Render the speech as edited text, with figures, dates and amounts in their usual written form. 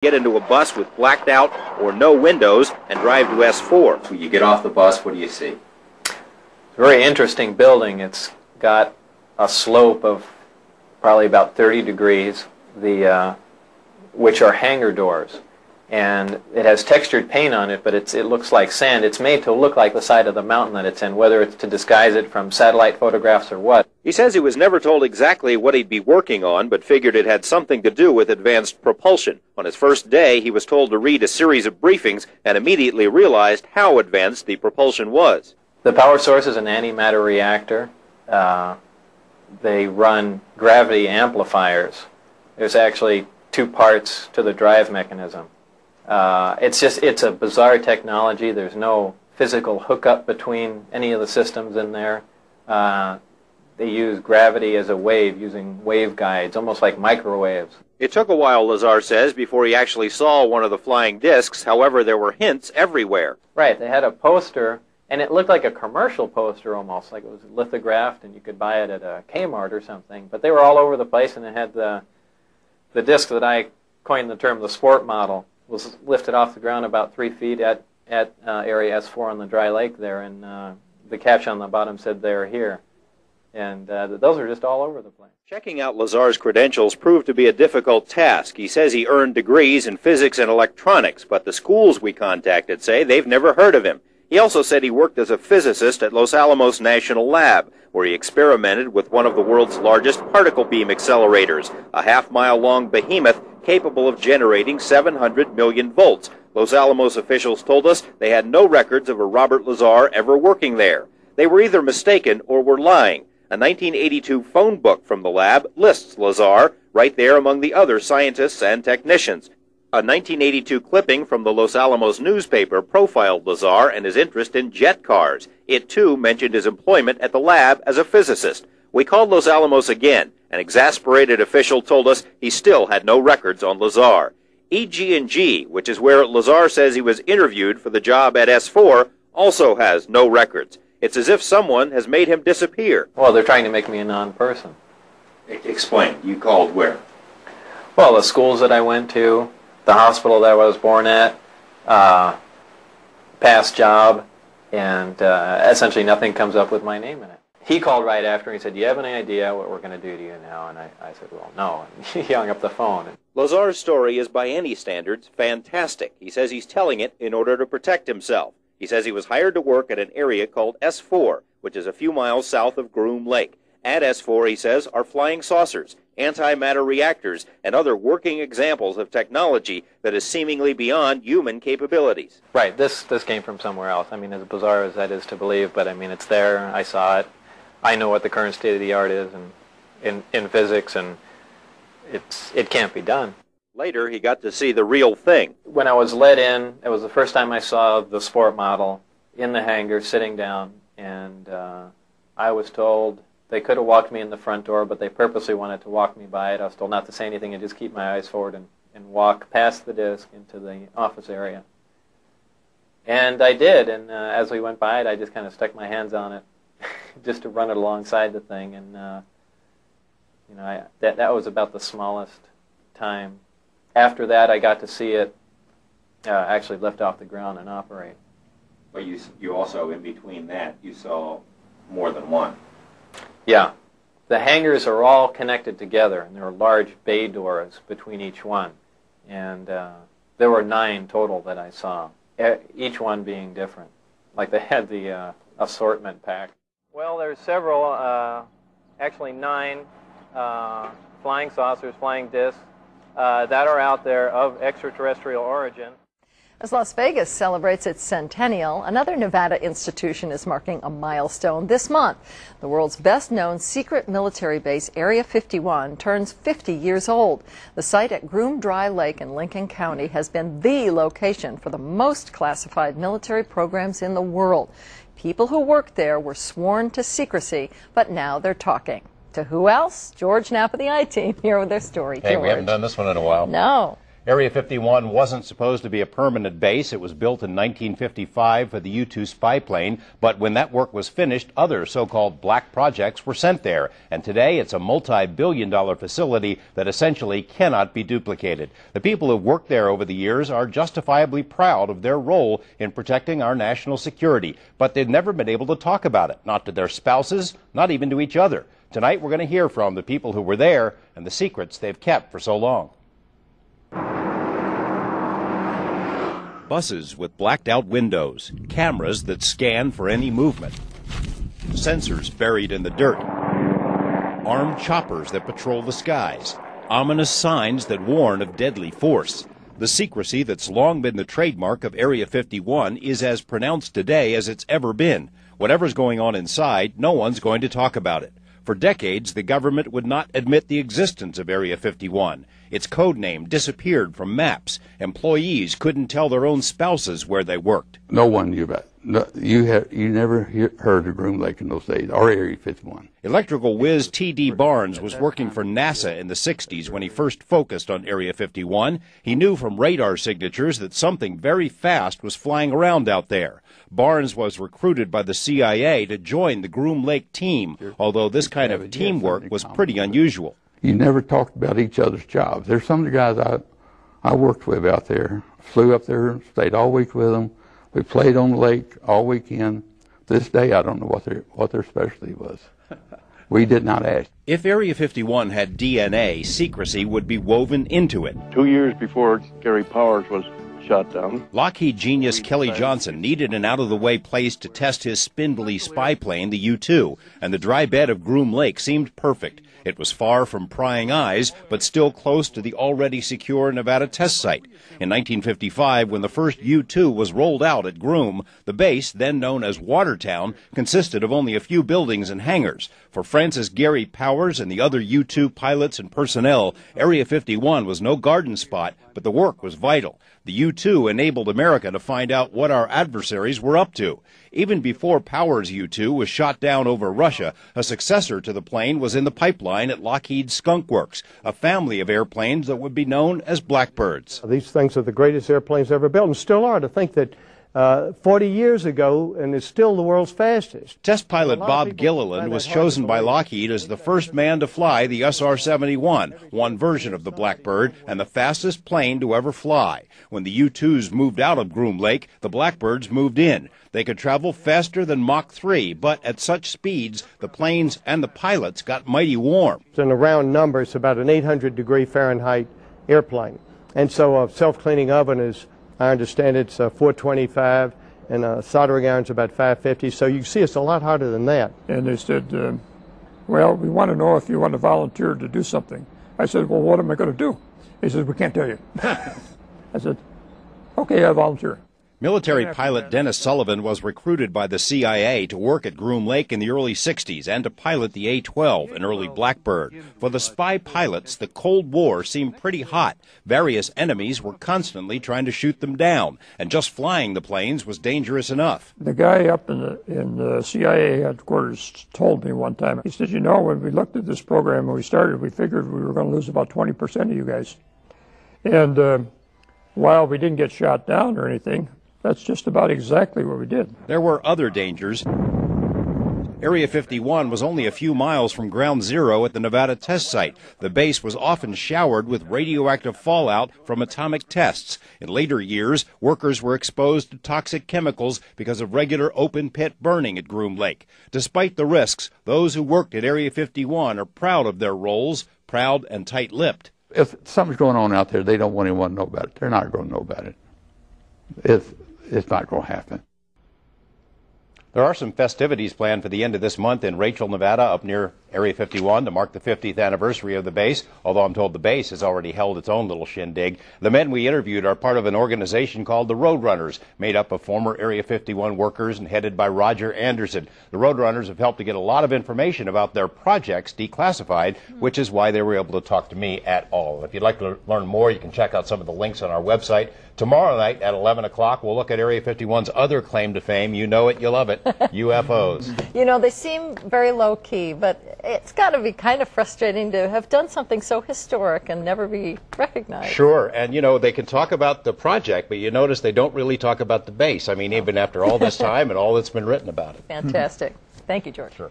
Get into a bus with blacked out or no windows and drive to S4. When you get off the bus, what do you see? It's a very interesting building. It's got a slope of probably about 30 degrees, which are hangar doors. And it has textured paint on it, but it looks like sand. It's made to look like the side of the mountain that it's in, whether it's to disguise it from satellite photographs or what. He says he was never told exactly what he'd be working on, but figured it had something to do with advanced propulsion. On his first day, he was told to read a series of briefings and immediately realized how advanced the propulsion was. The power source is an antimatter reactor. They run gravity amplifiers. There's actually two parts to the drive mechanism. It's a bizarre technology. There's no physical hookup between any of the systems in there. They use gravity as a wave, using waveguides, almost like microwaves. It took a while, Lazar says, before he actually saw one of the flying discs. However, there were hints everywhere. Right. They had a poster, and it looked like a commercial poster almost, like it was lithographed, and you could buy it at a Kmart or something. But they were all over the place, and it had the disc that I coined the term the sport model. Was lifted off the ground about 3 feet at area S4 on the dry lake there, and the caption on the bottom said, "They're here." And those are just all over the place. Checking out Lazar's credentials proved to be a difficult task. He says he earned degrees in physics and electronics, but the schools we contacted say they've never heard of him. He also said he worked as a physicist at Los Alamos National Lab, where he experimented with one of the world's largest particle beam accelerators, a half-mile-long behemoth capable of generating 700 million volts. Los Alamos officials told us they had no records of a Robert Lazar ever working there. They were either mistaken or were lying. A 1982 phone book from the lab lists Lazar right there among the other scientists and technicians. A 1982 clipping from the Los Alamos newspaper profiled Lazar and his interest in jet cars. It, too, mentioned his employment at the lab as a physicist. We called Los Alamos again. An exasperated official told us he still had no records on Lazar. EG&G, which is where Lazar says he was interviewed for the job at S4, also has no records. It's as if someone has made him disappear. Well, they're trying to make me a non-person. Explain. You called where? Well, the schools that I went to, the hospital that I was born at, past job, and essentially nothing comes up with my name in it. He called right after and he said, "Do you have any idea what we're going to do to you now?" And I said, "Well, no." And he hung up the phone. Lazar's story is, by any standards, fantastic. He says he's telling it in order to protect himself. He says he was hired to work at an area called S4, which is a few miles south of Groom Lake. At S4, he says, are flying saucers, antimatter reactors, and other working examples of technology that is seemingly beyond human capabilities. Right. This came from somewhere else. I mean, as bizarre as that is to believe, but I mean, it's there. I saw it. I know what the current state of the art is in physics, and it can't be done. Later, he got to see the real thing. When I was let in, it was the first time I saw the sport model in the hangar sitting down, and I was told they could have walked me in the front door, but they purposely wanted to walk me by it. I was told not to say anything and just keep my eyes forward and walk past the disc into the office area. And I did, and as we went by it, I just kind of stuck my hands on it just to run it alongside the thing, and that was about the smallest time. After that, I got to see it actually lift off the ground and operate. But you also, in between that, you saw more than one. Yeah. The hangars are all connected together, and there are large bay doors between each one. And there were 9 total that I saw, each one being different. Like they had the assortment pack. Well, there's several, actually 9 flying saucers, flying discs, that are out there of extraterrestrial origin. As Las Vegas celebrates its centennial, another Nevada institution is marking a milestone this month. The world's best-known secret military base, Area 51, turns 50 years old. The site at Groom Dry Lake in Lincoln County has been the location for the most classified military programs in the world. People who worked there were sworn to secrecy, but now they're talking. To who else? George Knapp of the I-Team here with their story. Hey, George. we haven't done this one in a while. No. Area 51 wasn't supposed to be a permanent base. It was built in 1955 for the U-2 spy plane, but when that work was finished, other so-called black projects were sent there. And today it's a multi-billion-dollar facility that essentially cannot be duplicated. The people who worked there over the years are justifiably proud of their role in protecting our national security, but they've never been able to talk about it, not to their spouses, not even to each other. Tonight we're going to hear from the people who were there and the secrets they've kept for so long. Buses with blacked-out windows, cameras that scan for any movement, sensors buried in the dirt, armed choppers that patrol the skies, ominous signs that warn of deadly force. The secrecy that's long been the trademark of Area 51 is as pronounced today as it's ever been. Whatever's going on inside, no one's going to talk about it. For decades, the government would not admit the existence of Area 51. Its code name disappeared from maps. Employees couldn't tell their own spouses where they worked. No one knew about it. No, you never heard of Groom Lake in those days, or Area 51. Electrical whiz T.D. Barnes was working for NASA in the 60s when he first focused on Area 51. He knew from radar signatures that something very fast was flying around out there. Barnes was recruited by the CIA to join the Groom Lake team, although this kind of teamwork was pretty unusual. You never talked about each other's jobs. There's some of the guys I worked with out there, flew up there, stayed all week with them. We played on the lake all weekend. This day, I don't know what their specialty was. We did not ask. If Area 51 had DNA, secrecy would be woven into it. 2 years before Gary Powers was shot down, Lockheed genius Kelly Johnson needed an out-of-the-way place to test his spindly spy plane, the U-2, and the dry bed of Groom Lake seemed perfect. It was far from prying eyes, but still close to the already secure Nevada test site. In 1955, when the first U-2 was rolled out at Groom, the base, then known as Watertown, consisted of only a few buildings and hangars. For Francis Gary Powers and the other U-2 pilots and personnel, Area 51 was no garden spot, but the work was vital. The U-2 enabled America to find out what our adversaries were up to. Even before Powers' U-2 was shot down over Russia, a successor to the plane was in the pipeline at Lockheed Skunk Works, a family of airplanes that would be known as Blackbirds. These things are the greatest airplanes ever built, and still are. To think that 40 years ago, and it's still the world's fastest. Test pilot Bob Gilliland was chosen by Lockheed as the first man to fly the SR-71, one version of the Blackbird, and the fastest plane to ever fly. When the U-2s moved out of Groom Lake, the Blackbirds moved in. They could travel faster than Mach 3, but at such speeds, the planes and the pilots got mighty warm. In a round number, it's about an 800-degree Fahrenheit airplane. And so a self-cleaning oven is, I understand it's 425, and a soldering iron's about 550. So you can see it's a lot harder than that. And they said, well, we want to know if you want to volunteer to do something. I said, well, what am I going to do? He said, we can't tell you. I said, okay, I volunteer. Military pilot Dennis Sullivan was recruited by the CIA to work at Groom Lake in the early 60s and to pilot the A-12, an early Blackbird. For the spy pilots, the Cold War seemed pretty hot. Various enemies were constantly trying to shoot them down, and just flying the planes was dangerous enough. The guy up in the CIA headquarters told me one time, he said, you know, when we looked at this program when we started, we figured we were going to lose about 20% of you guys. And while we didn't get shot down or anything, that's just about exactly what we did. There were other dangers. Area 51 was only a few miles from Ground Zero at the Nevada test site. The base was often showered with radioactive fallout from atomic tests. In later years, workers were exposed to toxic chemicals because of regular open-pit burning at Groom Lake. Despite the risks, those who worked at Area 51 are proud of their roles, proud and tight-lipped. If something's going on out there, they don't want anyone to know about it. They're not going to know about it. It's not going to happen. There are some festivities planned for the end of this month in Rachel, Nevada, up near Area 51 to mark the 50th anniversary of the base, although I'm told the base has already held its own little shindig. The men we interviewed are part of an organization called the Roadrunners, made up of former Area 51 workers and headed by Roger Anderson. The Roadrunners have helped to get a lot of information about their projects declassified, which is why they were able to talk to me at all. If you'd like to learn more, you can check out some of the links on our website. Tomorrow night at 11 o'clock, we'll look at Area 51's other claim to fame. You know it, you love it, UFOs. You know, they seem very low-key, but It's got to be kind of frustrating to have done something so historic and never be recognized. Sure, and you know, they can talk about the project, but you notice they don't really talk about the base. I mean, even after all this time and all that's been written about it. Fantastic. Thank you, George. Sure.